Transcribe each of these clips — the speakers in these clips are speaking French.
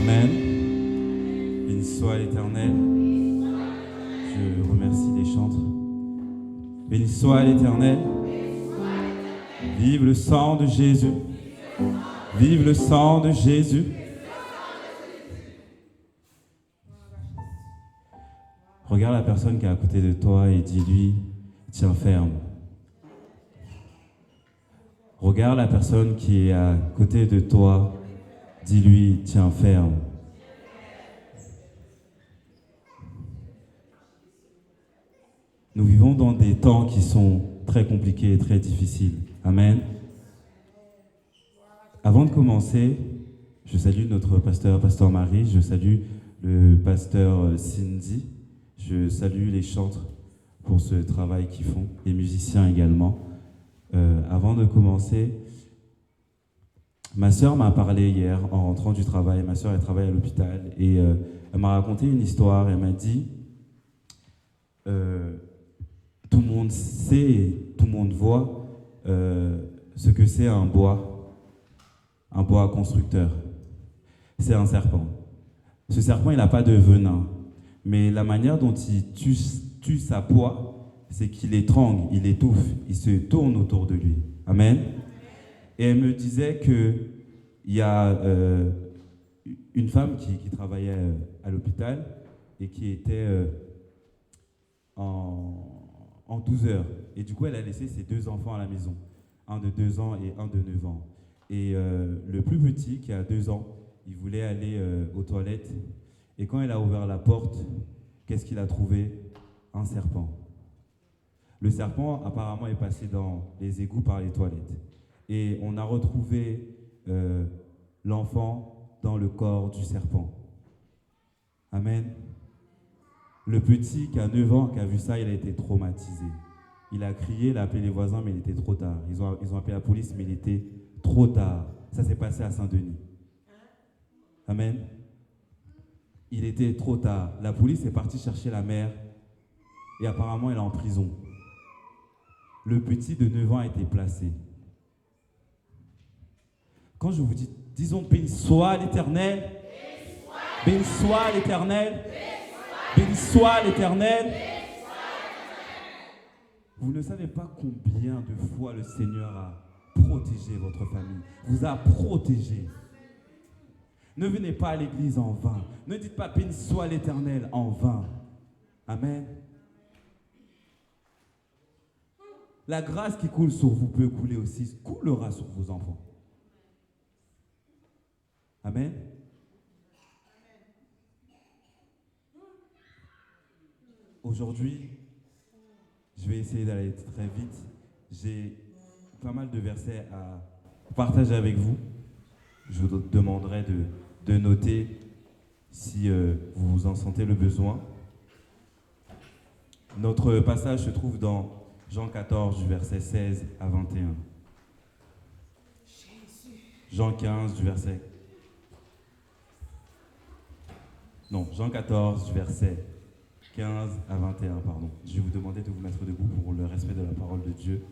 Amen. Béni soit l'Éternel. Je remercie les chantres. Béni soit l'Éternel. Vive le sang de Jésus. Vive le sang de Jésus. Regarde la personne qui est à côté de toi et dis-lui, tiens ferme. Regarde la personne qui est à côté de toi, dis-lui, tiens ferme. Nous vivons dans des temps qui sont très compliqués et très difficiles. Amen. Avant de commencer, je salue notre pasteur Marie, je salue le pasteur Cindy, je salue les chantres pour ce travail qu'ils font, les musiciens également. Avant de commencer, ma sœur m'a parlé hier en rentrant du travail. Ma sœur, elle travaille à l'hôpital et elle m'a raconté une histoire. Elle m'a dit tout le monde sait, tout le monde voit ce que c'est un bois constructeur. C'est un serpent. Ce serpent, il n'a pas de venin, mais la manière dont il tue sa proie, c'est qu'il l'étrangle, il l'étouffe, il se tourne autour de lui. Amen. Et elle me disait qu'il y a une femme qui travaillait à l'hôpital et qui était en 12 heures. Et du coup, elle a laissé ses 2 enfants à la maison, un de 2 ans et un de 9 ans. Et le plus petit, qui a 2 ans, il voulait aller aux toilettes. Et quand elle a ouvert la porte, qu'est-ce qu'il a trouvé? Un serpent. Le serpent, apparemment, est passé dans les égouts par les toilettes. Et on a retrouvé l'enfant dans le corps du serpent. Amen. Le petit qui a 9 ans, qui a vu ça, il a été traumatisé. Il a crié, il a appelé les voisins, mais il était trop tard. Ils ont appelé la police, mais il était trop tard. Ça s'est passé à Saint-Denis. Amen. Il était trop tard. La police est partie chercher la mère et apparemment elle est en prison. Le petit de 9 ans a été placé. Quand je vous dis, disons, béni soit l'Éternel, béni soit l'Éternel, béni soit l'Éternel. Vous ne savez pas combien de fois le Seigneur a protégé votre famille, vous a protégé. Ne venez pas à l'église en vain. Ne dites pas béni soit l'Éternel en vain. Amen. La grâce qui coule sur vous peut couler aussi, coulera sur vos enfants. Amen. Aujourd'hui, je vais essayer d'aller très vite. J'ai pas mal de versets à partager avec vous. Je vous demanderai de noter si vous en sentez le besoin. Notre passage se trouve dans Jean 14, du verset 16 à 21. Jean 15, du verset... Non, Jean 14, du verset 15 à 21, pardon. Je vais vous demander de vous mettre debout pour le respect de la parole de Dieu.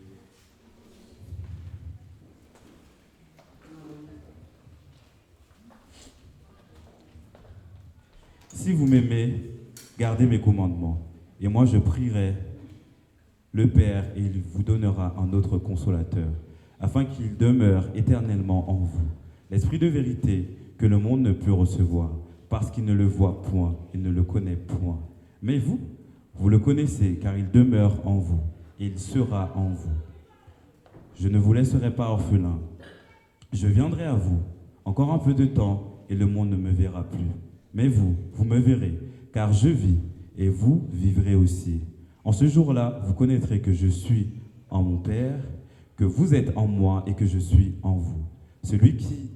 Si vous m'aimez, gardez mes commandements. Et moi, je prierai le Père et il vous donnera un autre consolateur, afin qu'il demeure éternellement en vous. L'Esprit de vérité que le monde ne peut recevoir, parce qu'il ne le voit point, il ne le connaît point. Mais vous, vous le connaissez, car il demeure en vous, et il sera en vous. Je ne vous laisserai pas orphelin. Je viendrai à vous, encore un peu de temps, et le monde ne me verra plus. Mais vous, vous me verrez, car je vis, et vous vivrez aussi. En ce jour-là, vous connaîtrez que je suis en mon Père, que vous êtes en moi, et que je suis en vous. Celui qui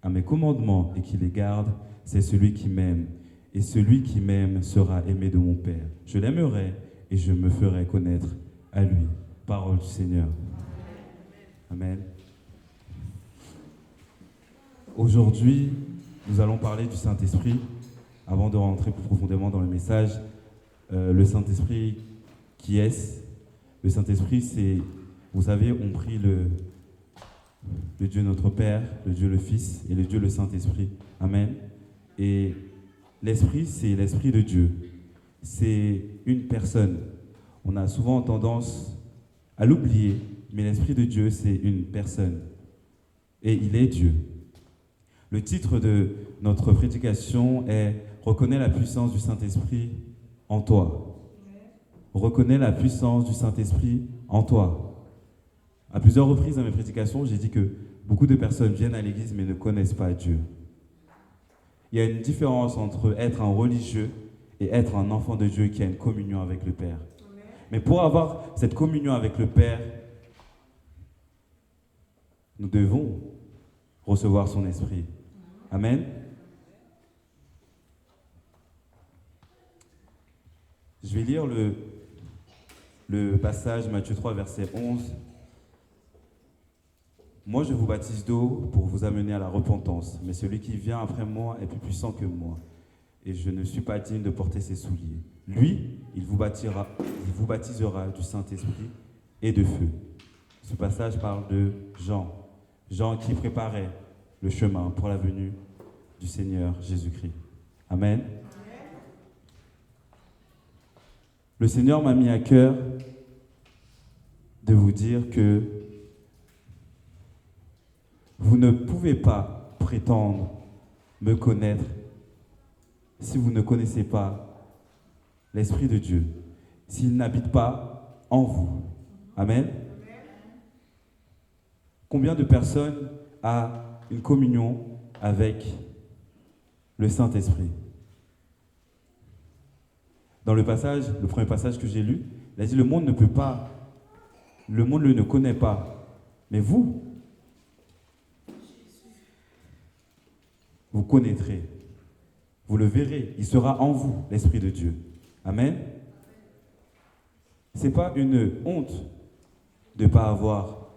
a mes commandements et qui les garde, c'est celui qui m'aime. Et celui qui m'aime sera aimé de mon Père. Je l'aimerai et je me ferai connaître à lui. Parole du Seigneur. Amen. Aujourd'hui, nous allons parler du Saint-Esprit. Avant de rentrer plus profondément dans le message, le Saint-Esprit, qui est-ce? Le Saint-Esprit, c'est, vous savez, on prie le Dieu notre Père, le Dieu le Fils et le Dieu le Saint-Esprit. Amen. Et l'Esprit, c'est l'Esprit de Dieu. C'est une personne. On a souvent tendance à l'oublier, mais l'Esprit de Dieu, c'est une personne. Et il est Dieu. Le titre de notre prédication est « Reconnais la puissance du Saint-Esprit en toi ». Reconnais la puissance du Saint-Esprit en toi. À plusieurs reprises dans mes prédications, j'ai dit que beaucoup de personnes viennent à l'église mais ne connaissent pas Dieu. Il y a une différence entre être un religieux et être un enfant de Dieu qui a une communion avec le Père. Mais pour avoir cette communion avec le Père, nous devons recevoir son esprit. Amen. Je vais lire le passage Matthieu 3, verset 11. Moi, je vous baptise d'eau pour vous amener à la repentance, mais celui qui vient après moi est plus puissant que moi, et je ne suis pas digne de porter ses souliers. Lui, il vous baptisera du Saint-Esprit et de feu. Ce passage parle de Jean. Jean qui préparait le chemin pour la venue du Seigneur Jésus-Christ. Amen. Le Seigneur m'a mis à cœur de vous dire que vous ne pouvez pas prétendre me connaître si vous ne connaissez pas l'Esprit de Dieu, s'il n'habite pas en vous. Amen. Combien de personnes a une communion avec le Saint-Esprit? Dans le premier passage que j'ai lu, il a dit le monde ne peut pas, le monde ne le connaît pas, mais vous connaîtrez, vous le verrez, il sera en vous, l'Esprit de Dieu. Amen. Ce n'est pas une honte de ne pas avoir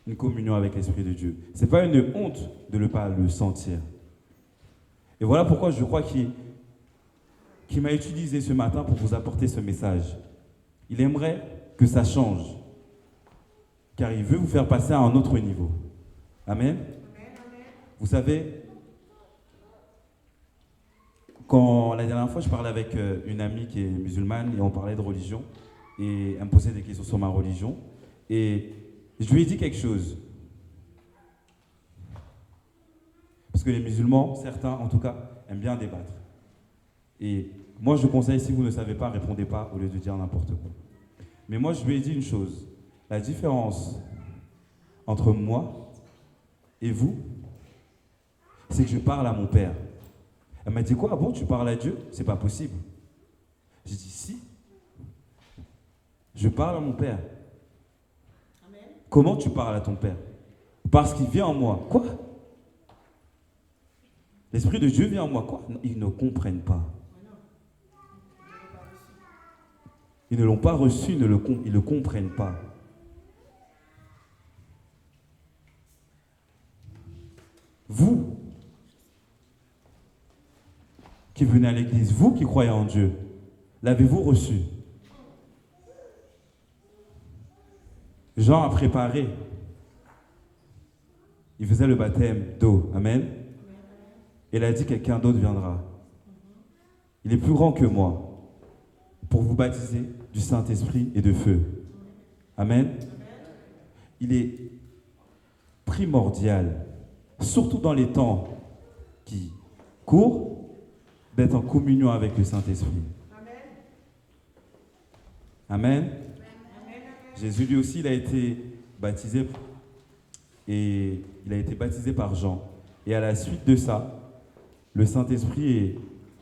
une communion avec l'Esprit de Dieu. Ce n'est pas une honte de ne pas le sentir. Et voilà pourquoi je crois qu'il m'a utilisé ce matin pour vous apporter ce message. Il aimerait que ça change, car il veut vous faire passer à un autre niveau. Amen. Vous savez, quand la dernière fois, je parlais avec une amie qui est musulmane et on parlait de religion, et elle me posait des questions sur ma religion, et je lui ai dit quelque chose. Parce que les musulmans, certains en tout cas, aiment bien débattre. Et moi, je conseille, si vous ne savez pas, répondez pas au lieu de dire n'importe quoi. Mais moi, je lui ai dit une chose. La différence entre moi et vous, c'est que je parle à mon Père. Elle m'a dit quoi? Ah bon, tu parles à Dieu? C'est pas possible. J'ai dit si. Je parle à mon Père. Amen. Comment tu parles à ton Père? Parce qu'il vient en moi. Quoi? L'Esprit de Dieu vient en moi. Quoi? Non, ils ne comprennent pas. Ils ne l'ont pas reçu, ils ne le comprennent pas. Vous, qui venez à l'église, vous qui croyez en Dieu, l'avez-vous reçu? Jean a préparé. Il faisait le baptême d'eau. Amen. Et il a dit quelqu'un d'autre viendra. Il est plus grand que moi pour vous baptiser du Saint-Esprit et de feu. Amen. Il est primordial, surtout dans les temps qui courent, d'être en communion avec le Saint-Esprit. Amen. Jésus lui aussi, il a été baptisé par Jean. Et à la suite de ça, le Saint-Esprit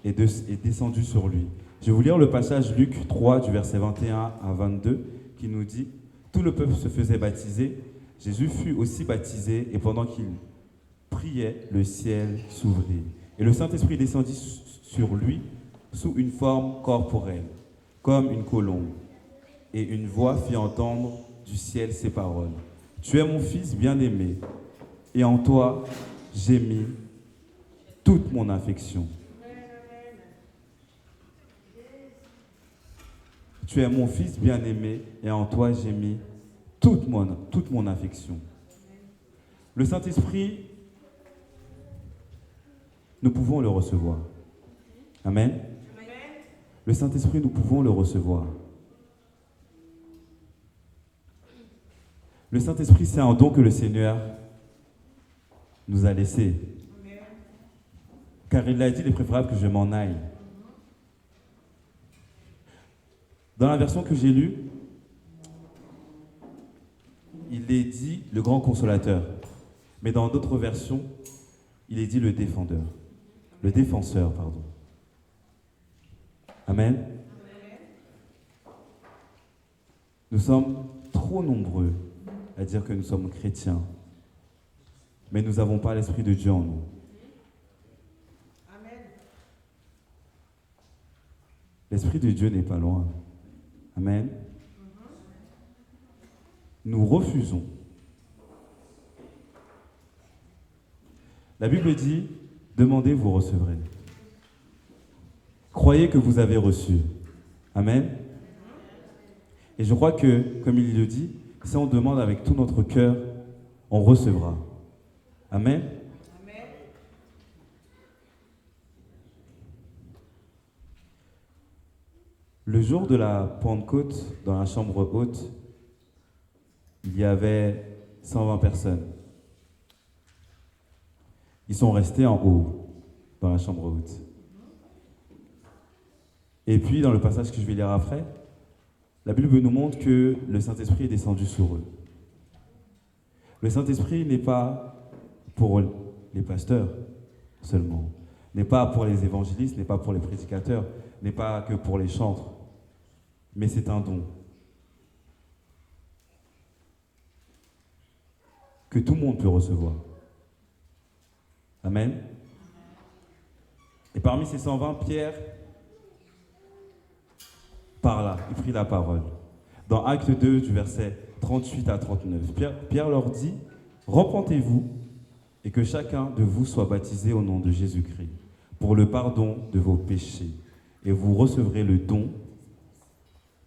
est descendu sur lui. Je vais vous lire le passage Luc 3 du verset 21 à 22 qui nous dit « Tout le peuple se faisait baptiser. Jésus fut aussi baptisé et pendant qu'il priait, le ciel s'ouvrit. Et le Saint-Esprit descendit sur lui sous une forme corporelle, comme une colombe. Et une voix fit entendre du ciel ces paroles. Tu es mon fils bien-aimé, et en toi j'ai mis toute mon affection. Tu es mon fils bien-aimé, et en toi j'ai mis toute mon affection. Le Saint-Esprit nous pouvons le recevoir. Amen. Le Saint-Esprit, nous pouvons le recevoir. Le Saint-Esprit, c'est un don que le Seigneur nous a laissé. Car il a dit, il est préférable que je m'en aille. Dans la version que j'ai lue, il est dit le grand consolateur. Mais dans d'autres versions, il est dit le défendeur. Le défenseur, pardon. Amen. Nous sommes trop nombreux à dire que nous sommes chrétiens, mais nous n'avons pas l'Esprit de Dieu en nous. L'Esprit de Dieu n'est pas loin. Amen. Nous refusons. La Bible dit, demandez, vous recevrez. Croyez que vous avez reçu. Amen. Et je crois que, comme il le dit, si on demande avec tout notre cœur, on recevra. Amen. Le jour de la Pentecôte, dans la chambre haute, il y avait 120 personnes. Ils sont restés en haut, dans la chambre haute. Et puis, dans le passage que je vais lire après, la Bible nous montre que le Saint-Esprit est descendu sur eux. Le Saint-Esprit n'est pas pour les pasteurs seulement, n'est pas pour les évangélistes, n'est pas pour les prédicateurs, n'est pas que pour les chantres, mais c'est un don que tout le monde peut recevoir. Amen. Et parmi ces 120, Pierre parla, il prit la parole. Dans Acte 2, du verset 38 à 39, Pierre leur dit, « Repentez-vous et que chacun de vous soit baptisé au nom de Jésus-Christ pour le pardon de vos péchés, et vous recevrez le don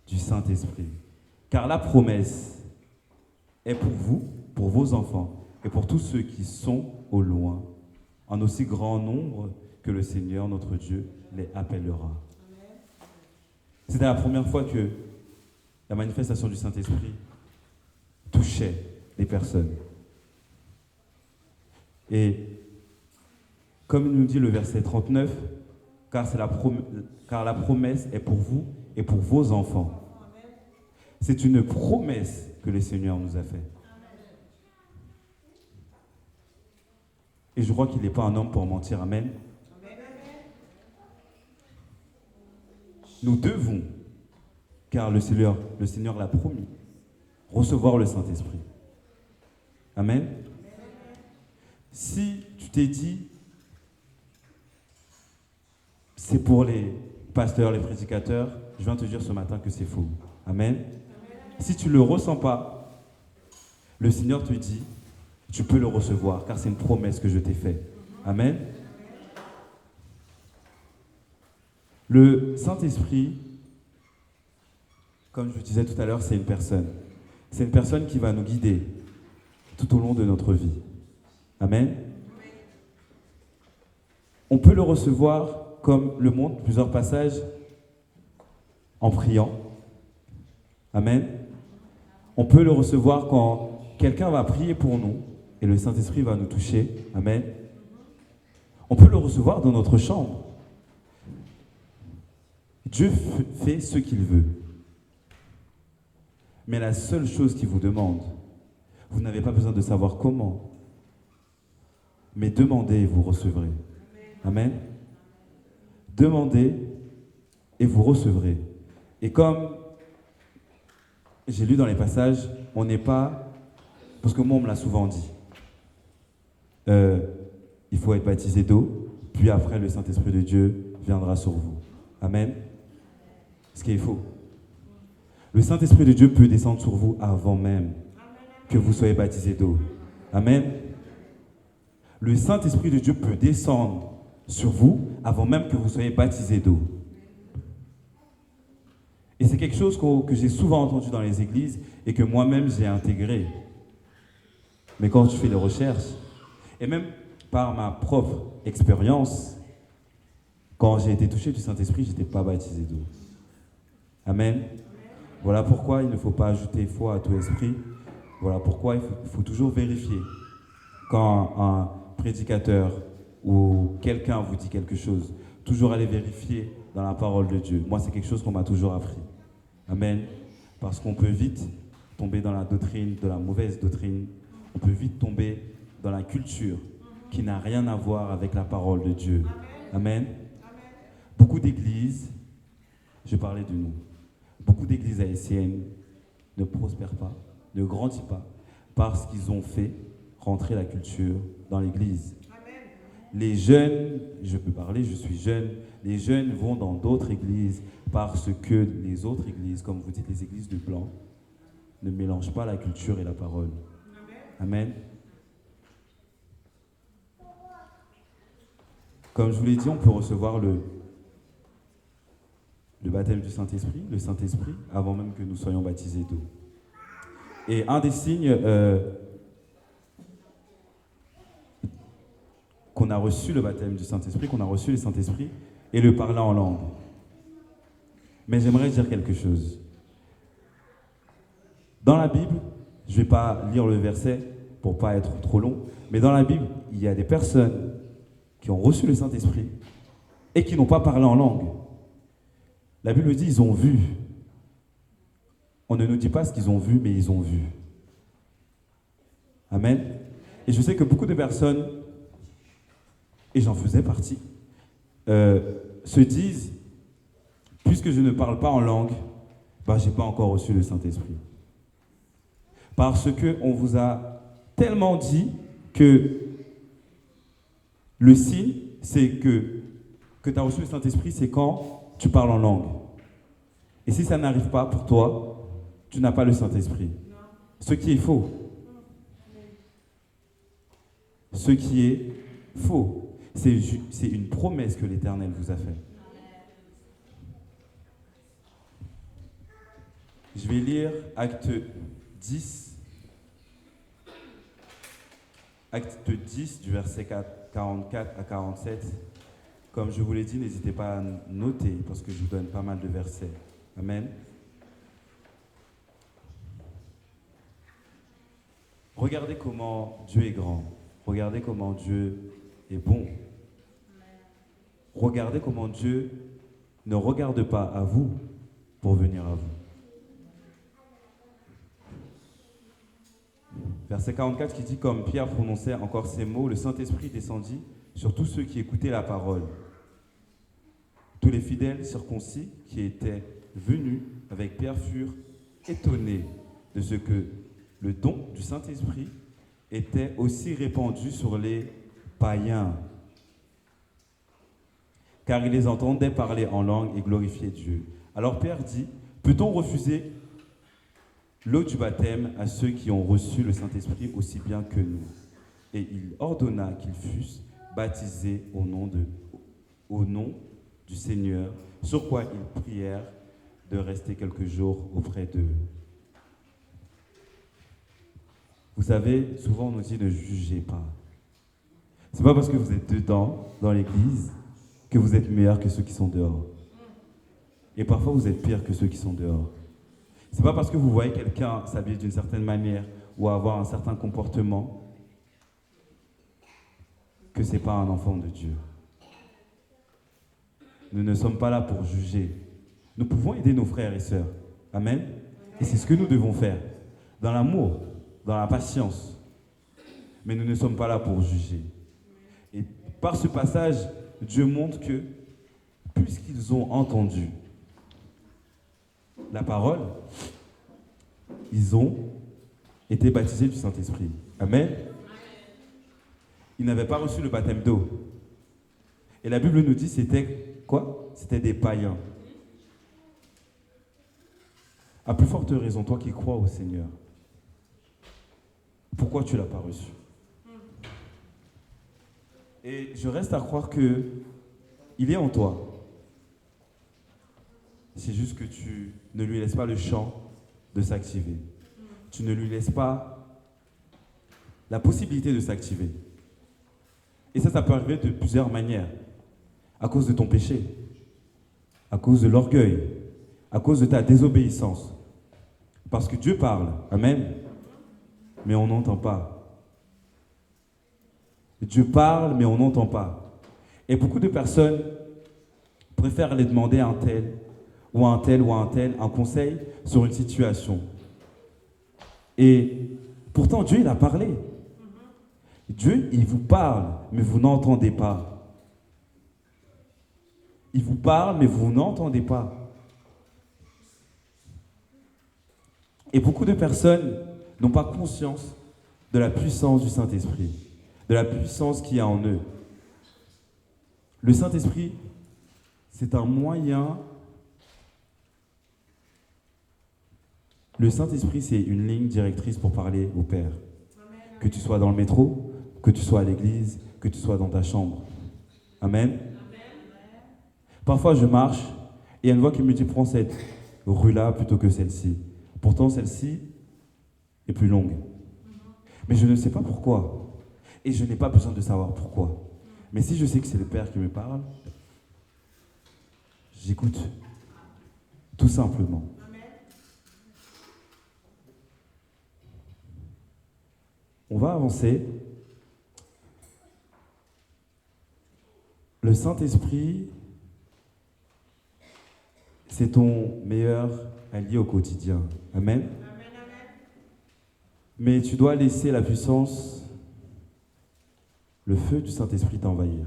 du Saint-Esprit. Car la promesse est pour vous, pour vos enfants, et pour tous ceux qui sont au loin, en aussi grand nombre que le Seigneur, notre Dieu, les appellera. » C'était la première fois que la manifestation du Saint-Esprit touchait les personnes. Et comme il nous dit le verset 39, car la promesse est pour vous et pour vos enfants. C'est une promesse que le Seigneur nous a faite. Et je crois qu'il n'est pas un homme pour mentir. Amen. Nous devons, car le Seigneur l'a promis, recevoir le Saint-Esprit. Amen. Si tu t'es dit, c'est pour les pasteurs, les prédicateurs, je viens te dire ce matin que c'est faux. Amen. Si tu ne le ressens pas, le Seigneur te dit, tu peux le recevoir, car c'est une promesse que je t'ai faite. Amen. Le Saint-Esprit, comme je le disais tout à l'heure, c'est une personne. C'est une personne qui va nous guider tout au long de notre vie. Amen. On peut le recevoir, comme le montrent plusieurs passages, en priant. Amen. On peut le recevoir quand quelqu'un va prier pour nous et le Saint-Esprit va nous toucher. Amen. On peut le recevoir dans notre chambre. Dieu fait ce qu'il veut. Mais la seule chose qu'il vous demande, vous n'avez pas besoin de savoir comment, mais demandez et vous recevrez. Amen. Demandez et vous recevrez. Et comme j'ai lu dans les passages, on n'est pas... Parce que moi, on me l'a souvent dit. Il faut être baptisé d'eau, puis après, le Saint-Esprit de Dieu viendra sur vous. Amen. Ce qui est faux. Le Saint-Esprit de Dieu peut descendre sur vous avant même que vous soyez baptisé d'eau. Amen. Le Saint-Esprit de Dieu peut descendre sur vous avant même que vous soyez baptisé d'eau. Et c'est quelque chose que j'ai souvent entendu dans les églises et que moi-même j'ai intégré. Mais quand je fais les recherches, et même par ma propre expérience, quand j'ai été touché du Saint-Esprit, je n'étais pas baptisé d'eau. Amen. Voilà pourquoi il ne faut pas ajouter foi à tout esprit. Voilà pourquoi il faut toujours vérifier. Quand un prédicateur ou quelqu'un vous dit quelque chose, toujours aller vérifier dans la parole de Dieu. Moi, c'est quelque chose qu'on m'a toujours appris. Amen. Parce qu'on peut vite tomber dans la doctrine, de la mauvaise doctrine. On peut vite tomber dans la culture qui n'a rien à voir avec la parole de Dieu. Amen. Beaucoup d'églises, je parlais de nous, beaucoup d'églises haïtiennes ne prospèrent pas, ne grandissent pas, parce qu'ils ont fait rentrer la culture dans l'église. Les jeunes, je peux parler, je suis jeune, les jeunes vont dans d'autres églises parce que les autres églises, comme vous dites, les églises de blanc, ne mélangent pas la culture et la parole. Amen. Comme je vous l'ai dit, on peut recevoir le baptême du Saint-Esprit, le Saint-Esprit, avant même que nous soyons baptisés d'eau. Et un des signes qu'on a reçu le baptême du Saint-Esprit, qu'on a reçu le Saint-Esprit, est le parler en langue. Mais j'aimerais dire quelque chose. Dans la Bible, je ne vais pas lire le verset pour ne pas être trop long, mais dans la Bible, il y a des personnes qui ont reçu le Saint-Esprit et qui n'ont pas parlé en langue. La Bible dit, ils ont vu. On ne nous dit pas ce qu'ils ont vu, mais ils ont vu. Amen. Et je sais que beaucoup de personnes, et j'en faisais partie, se disent, puisque je ne parle pas en langue, je n'ai pas encore reçu le Saint-Esprit. Parce qu'on vous a tellement dit que le signe, c'est que tu as reçu le Saint-Esprit, c'est quand tu parles en langue. Et si ça n'arrive pas pour toi, tu n'as pas le Saint-Esprit. Ce qui est faux. Ce qui est faux. C'est une promesse que l'Éternel vous a faite. Je vais lire Acte 10. Acte 10 du verset 44 à 47. Comme je vous l'ai dit, n'hésitez pas à noter parce que je vous donne pas mal de versets. Amen. Regardez comment Dieu est grand. Regardez comment Dieu est bon. Regardez comment Dieu ne regarde pas à vous pour venir à vous. Verset 44 qui dit, comme Pierre prononçait encore ces mots, le Saint-Esprit descendit sur tous ceux qui écoutaient la parole. Tous les fidèles circoncis qui étaient venus avec Pierre furent étonnés de ce que le don du Saint-Esprit était aussi répandu sur les païens. Car ils les entendaient parler en langue et glorifier Dieu. Alors Pierre dit, peut-on refuser l'eau du baptême à ceux qui ont reçu le Saint-Esprit aussi bien que nous? Et il ordonna qu'ils fussent baptisés au nom du Seigneur, sur quoi ils prièrent de rester quelques jours auprès d'eux. Vous savez, souvent on nous dit ne jugez pas. C'est pas parce que vous êtes dedans, dans l'église, que vous êtes meilleur que ceux qui sont dehors. Et parfois vous êtes pire que ceux qui sont dehors. C'est pas parce que vous voyez quelqu'un s'habiller d'une certaine manière ou avoir un certain comportement que c'est pas un enfant de Dieu. Nous ne sommes pas là pour juger. Nous pouvons aider nos frères et sœurs. Amen. Et c'est ce que nous devons faire. Dans l'amour, dans la patience. Mais nous ne sommes pas là pour juger. Et par ce passage, Dieu montre que, puisqu'ils ont entendu la parole, ils ont été baptisés du Saint-Esprit. Amen. Ils n'avaient pas reçu le baptême d'eau. Et la Bible nous dit c'était quoi? C'était des païens. À plus forte raison, toi qui crois au Seigneur, pourquoi tu ne l'as pas reçu? Et je reste à croire que il est en toi. C'est juste que tu ne lui laisses pas le champ de s'activer. Tu ne lui laisses pas la possibilité de s'activer. Et ça peut arriver de plusieurs manières. À cause de ton péché, à cause de l'orgueil, à cause de ta désobéissance. Parce que Dieu parle, amen, mais on n'entend pas. Dieu parle, mais on n'entend pas. Et beaucoup de personnes préfèrent aller demander à un tel, ou à un tel, ou à un tel, un conseil sur une situation. Et pourtant, Dieu, il a parlé. Dieu, il vous parle, mais vous n'entendez pas. Il vous parle, mais vous n'entendez pas. Et beaucoup de personnes n'ont pas conscience de la puissance du Saint-Esprit, de la puissance qu'il y a en eux. Le Saint-Esprit, c'est un moyen. Le Saint-Esprit, c'est une ligne directrice pour parler au Père. Que tu sois dans le métro, que tu sois à l'église, que tu sois dans ta chambre. Amen. Parfois, je marche et il y a une voix qui me dit « Prends cette rue-là plutôt que celle-ci ». Pourtant, celle-ci est plus longue. Mais je ne sais pas pourquoi. Et je n'ai pas besoin de savoir pourquoi. Mais si je sais que c'est le Père qui me parle, j'écoute. Tout simplement. On va avancer. Le Saint-Esprit, c'est ton meilleur allié au quotidien. Amen. Amen, amen. Mais tu dois laisser la puissance, le feu du Saint-Esprit t'envahir.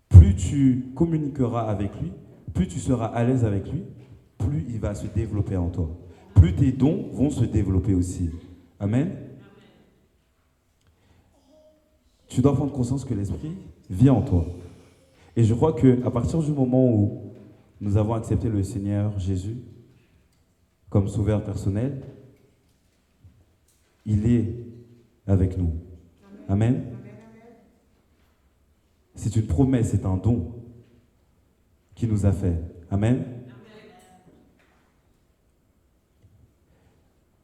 Plus tu communiqueras avec lui, plus tu seras à l'aise avec lui, plus il va se développer en toi. Plus tes dons vont se développer aussi. Amen. Tu dois prendre conscience que l'Esprit vit en toi. Et je crois qu'à partir du moment où nous avons accepté le Seigneur Jésus comme sauveur personnel, il est avec nous. Amen. C'est une promesse, c'est un don qu'il nous a fait. Amen.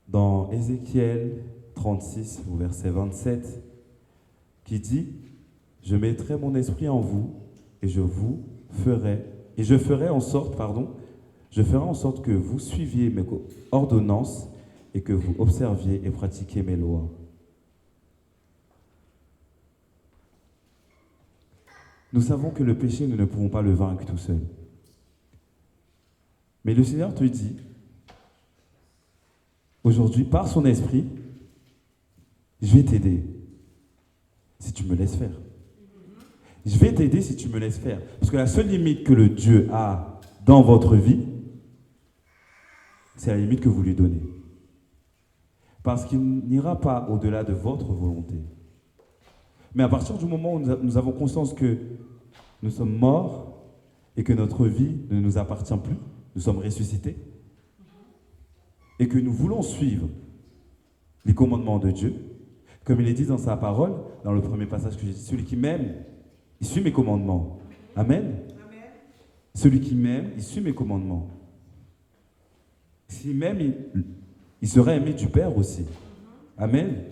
Dans Ézéchiel 36, au verset 27, qui dit « Je mettrai mon esprit en vous et je ferai en sorte que vous suiviez mes ordonnances et que vous observiez et pratiquiez mes lois. » Nous savons que le péché, nous ne pouvons pas le vaincre tout seul. Mais le Seigneur te dit, aujourd'hui, par son esprit, je vais t'aider si tu me laisses faire. Je vais t'aider si tu me laisses faire. Parce que la seule limite que le Dieu a dans votre vie, c'est la limite que vous lui donnez. Parce qu'il n'ira pas au-delà de votre volonté. Mais à partir du moment où nous avons conscience que nous sommes morts et que notre vie ne nous appartient plus, nous sommes ressuscités, et que nous voulons suivre les commandements de Dieu, comme il est dit dans sa parole, dans le premier passage que j'ai dit, celui qui m'aime, il suit mes commandements. Amen. Amen. Celui qui m'aime, il suit mes commandements. S'il m'aime, il sera aimé du Père aussi. Amen. Amen.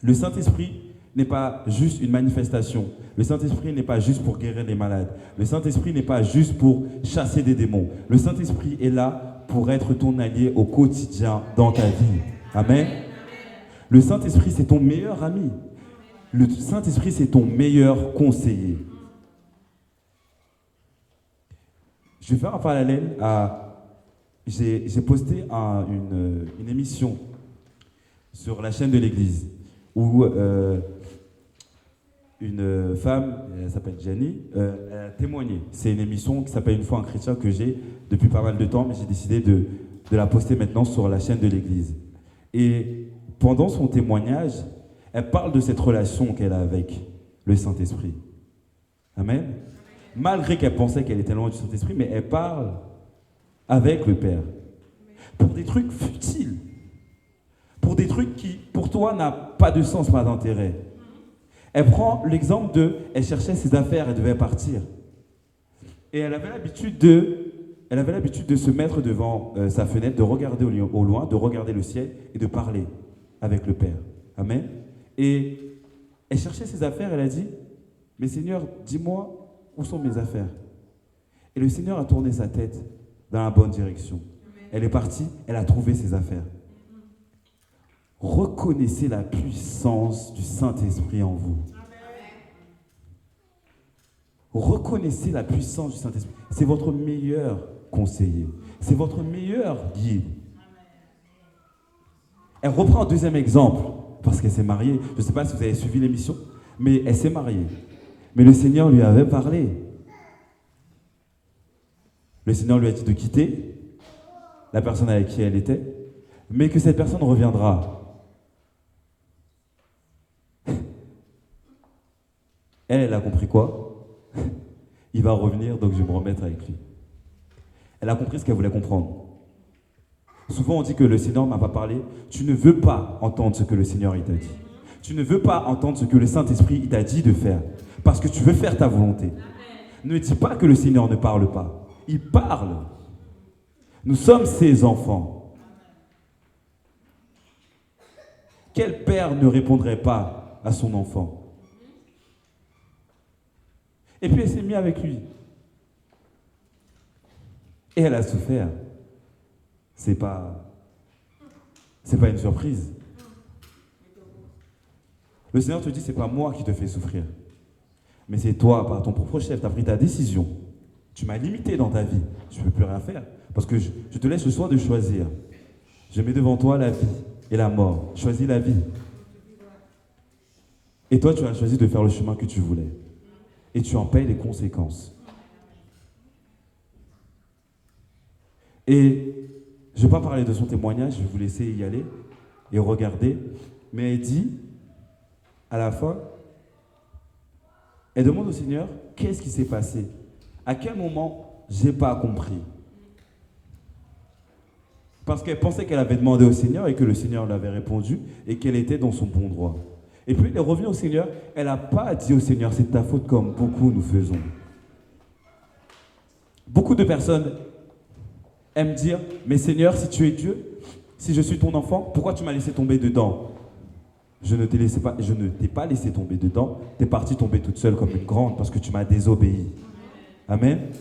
Le Saint-Esprit n'est pas juste une manifestation. Le Saint-Esprit n'est pas juste pour guérir les malades. Le Saint-Esprit n'est pas juste pour chasser des démons. Le Saint-Esprit est là pour être ton allié au quotidien dans ta vie. Amen. Le Saint-Esprit, c'est ton meilleur ami. Le Saint-Esprit, c'est ton meilleur conseiller. Je vais faire un parallèle à... J'ai posté une émission sur la chaîne de l'Église où une femme, elle s'appelle Jenny, elle a témoigné. C'est une émission qui s'appelle Une fois un chrétien que j'ai depuis pas mal de temps, mais j'ai décidé de la poster maintenant sur la chaîne de l'Église. Et pendant son témoignage, elle parle de cette relation qu'elle a avec le Saint-Esprit. Amen. Malgré qu'elle pensait qu'elle était loin du Saint-Esprit, mais elle parle avec le Père. Pour des trucs futiles. Pour des trucs qui, pour toi, n'ont pas de sens, pas d'intérêt. Elle prend l'exemple elle cherchait ses affaires, elle devait partir. Et elle avait l'habitude de se mettre devant sa fenêtre, de regarder au loin, de regarder le ciel et de parler avec le Père. Amen. Et Elle cherchait ses affaires, elle a dit, mais Seigneur, dis-moi où sont mes affaires. Et le Seigneur a tourné sa tête dans la bonne direction. Elle est partie, elle a trouvé ses affaires. Reconnaissez la puissance du Saint-Esprit en vous. Reconnaissez la puissance du Saint-Esprit. C'est votre meilleur conseiller. C'est votre meilleur guide. Elle reprend un deuxième exemple, parce qu'elle s'est mariée. Je ne sais pas si vous avez suivi l'émission, mais elle s'est mariée. Mais le Seigneur lui avait parlé. Le Seigneur lui a dit de quitter la personne avec qui elle était, mais que cette personne reviendra. Elle a compris quoi? Il va revenir, donc je vais me remettre avec lui. Elle a compris ce qu'elle voulait comprendre. Souvent, on dit que le Seigneur ne m'a pas parlé. Tu ne veux pas entendre ce que le Seigneur il t'a dit. Tu ne veux pas entendre ce que le Saint-Esprit il t'a dit de faire. Parce que tu veux faire ta volonté. Ne dis pas que le Seigneur ne parle pas. Il parle. Nous sommes ses enfants. Quel père ne répondrait pas à son enfant? Et puis elle s'est mise avec lui. Et elle a souffert. C'est pas une surprise. Le Seigneur te dit, c'est pas moi qui te fais souffrir. Mais c'est toi, par ton propre chef, tu as pris ta décision. Tu m'as limité dans ta vie. Je ne peux plus rien faire. Parce que je te laisse le soin de choisir. Je mets devant toi la vie et la mort. Choisis la vie. Et toi, tu as choisi de faire le chemin que tu voulais. Et tu en payes les conséquences. Et je ne vais pas parler de son témoignage, je vais vous laisser y aller et regarder. Mais elle dit, à la fin, elle demande au Seigneur, qu'est-ce qui s'est passé? À quel moment je n'ai pas compris? Parce qu'elle pensait qu'elle avait demandé au Seigneur et que le Seigneur lui avait répondu et qu'elle était dans son bon droit. Et puis elle est revenue au Seigneur, elle n'a pas dit au Seigneur, c'est ta faute comme beaucoup nous faisons. Beaucoup de personnes aiment dire, mais Seigneur, si tu es Dieu, si je suis ton enfant, pourquoi tu m'as laissé tomber dedans? Je ne t'ai pas laissé tomber dedans, tu es partie tomber toute seule comme une grande parce que tu m'as désobéi. Amen.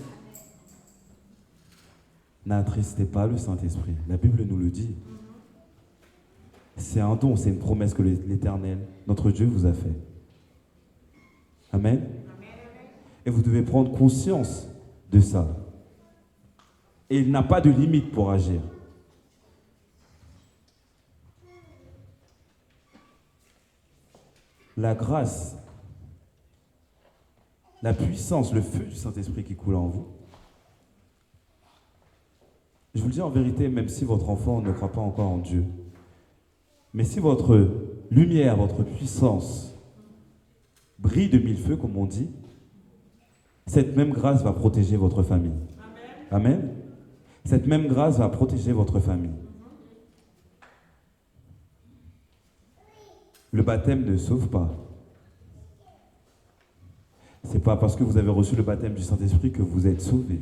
N'attristez pas le Saint-Esprit. La Bible nous le dit. C'est un don, c'est une promesse que l'Éternel, notre Dieu, vous a fait. Amen. Et vous devez prendre conscience de ça. Et il n'a pas de limite pour agir. La grâce, la puissance, le feu du Saint-Esprit qui coule en vous. Je vous le dis en vérité, même si votre enfant ne croit pas encore en Dieu, mais si votre lumière, votre puissance brille de mille feux, comme on dit, cette même grâce va protéger votre famille. Amen. Cette même grâce va protéger votre famille. Le baptême ne sauve pas. Ce n'est pas parce que vous avez reçu le baptême du Saint-Esprit que vous êtes sauvés.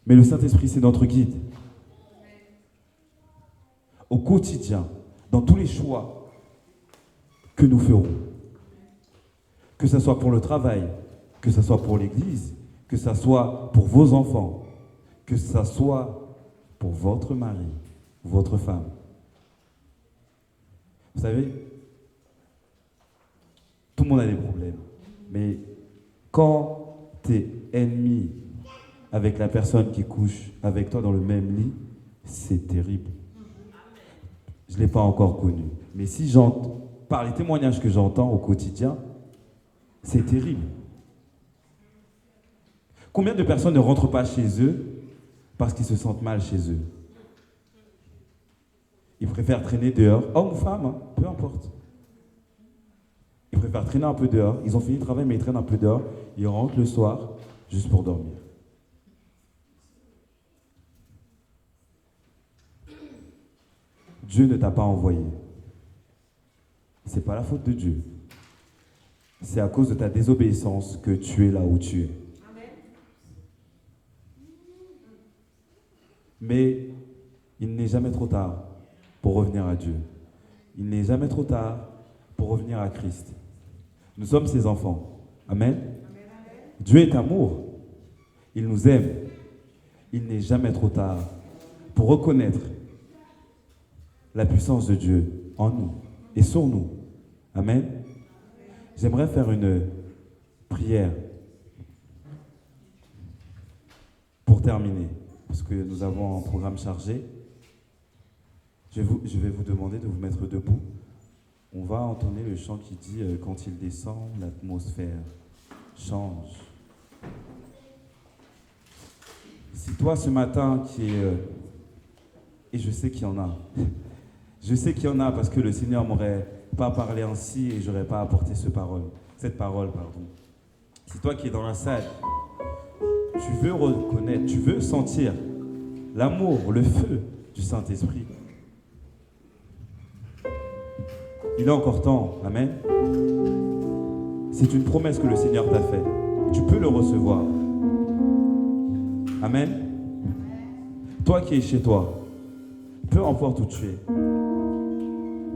Mais le Saint-Esprit, c'est notre guide. Au quotidien, dans tous les choix que nous ferons, que ce soit pour le travail, que ce soit pour l'Église, que ce soit pour vos enfants, que ce soit pour votre mari, votre femme. Vous savez, tout le monde a des problèmes, mais quand tu es ennemi avec la personne qui couche avec toi dans le même lit, c'est terrible. Je ne l'ai pas encore connu. Mais si j'entends, par les témoignages que j'entends au quotidien, c'est terrible. Combien de personnes ne rentrent pas chez eux parce qu'ils se sentent mal chez eux? Ils préfèrent traîner dehors, homme ou femme, hein, peu importe. Ils préfèrent traîner un peu dehors. Ils ont fini le travail, mais ils traînent un peu dehors. Ils rentrent le soir juste pour dormir. Dieu ne t'a pas envoyé. Ce n'est pas la faute de Dieu. C'est à cause de ta désobéissance que tu es là où tu es. Amen. Mais il n'est jamais trop tard pour revenir à Dieu. Il n'est jamais trop tard pour revenir à Christ. Nous sommes ses enfants. Amen. Dieu est amour. Il nous aime. Il n'est jamais trop tard pour reconnaître la puissance de Dieu en nous et sur nous. Amen. J'aimerais faire une prière pour terminer, parce que nous avons un programme chargé. Je vais vous demander de vous mettre debout. On va entonner le chant qui dit « Quand il descend, l'atmosphère change ». Si toi, ce matin, qui est... et je sais qu'il y en a. Je sais qu'il y en a parce que le Seigneur m'aurait pas parlé ainsi et j'aurais pas apporté cette parole. C'est toi qui es dans la salle. Tu veux reconnaître, tu veux sentir l'amour, le feu du Saint-Esprit. Il est encore temps, amen. C'est une promesse que le Seigneur t'a faite. Tu peux le recevoir. Amen. Toi qui es chez toi, peu importe où tu es,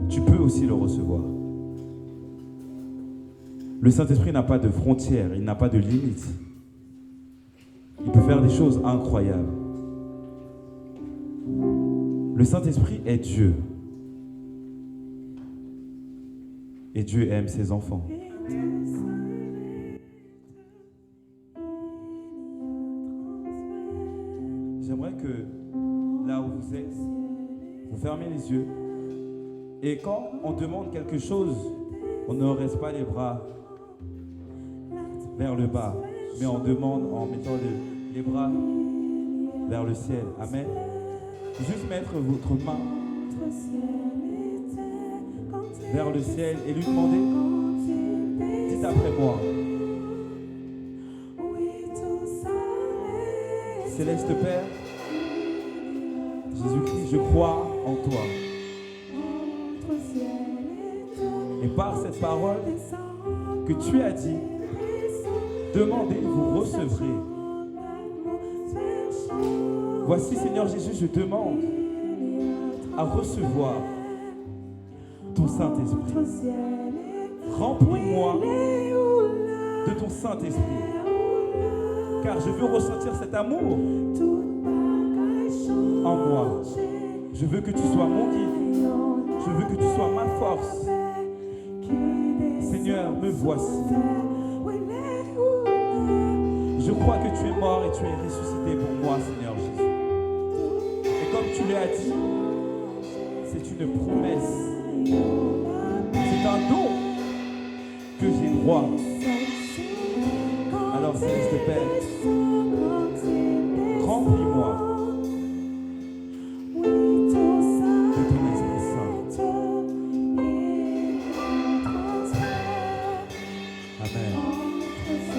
tu peux aussi le recevoir. Le Saint-Esprit n'a pas de frontières, il n'a pas de limites. Il peut faire des choses incroyables. Le Saint-Esprit est Dieu. Et Dieu aime ses enfants. J'aimerais que là où vous êtes, vous fermez les yeux. Et quand on demande quelque chose, on ne reste pas les bras vers le bas, mais on demande en mettant les bras vers le ciel. Amen. Juste mettre votre main vers le ciel et lui demander, dites après moi. Céleste Père, Jésus-Christ, je crois en toi. Et par cette parole que tu as dit, demandez, vous recevrez. Voici, Seigneur Jésus, je demande à recevoir ton Saint-Esprit. Remplis-moi de ton Saint-Esprit, car je veux ressentir cet amour en moi. Je veux que tu sois mon guide. Je veux que tu sois ma force. Seigneur, me voici. Je crois que tu es mort et tu es ressuscité pour moi, Seigneur Jésus. Et comme tu l'as dit, c'est une promesse. C'est un don que j'ai droit. Alors, Céleste Père,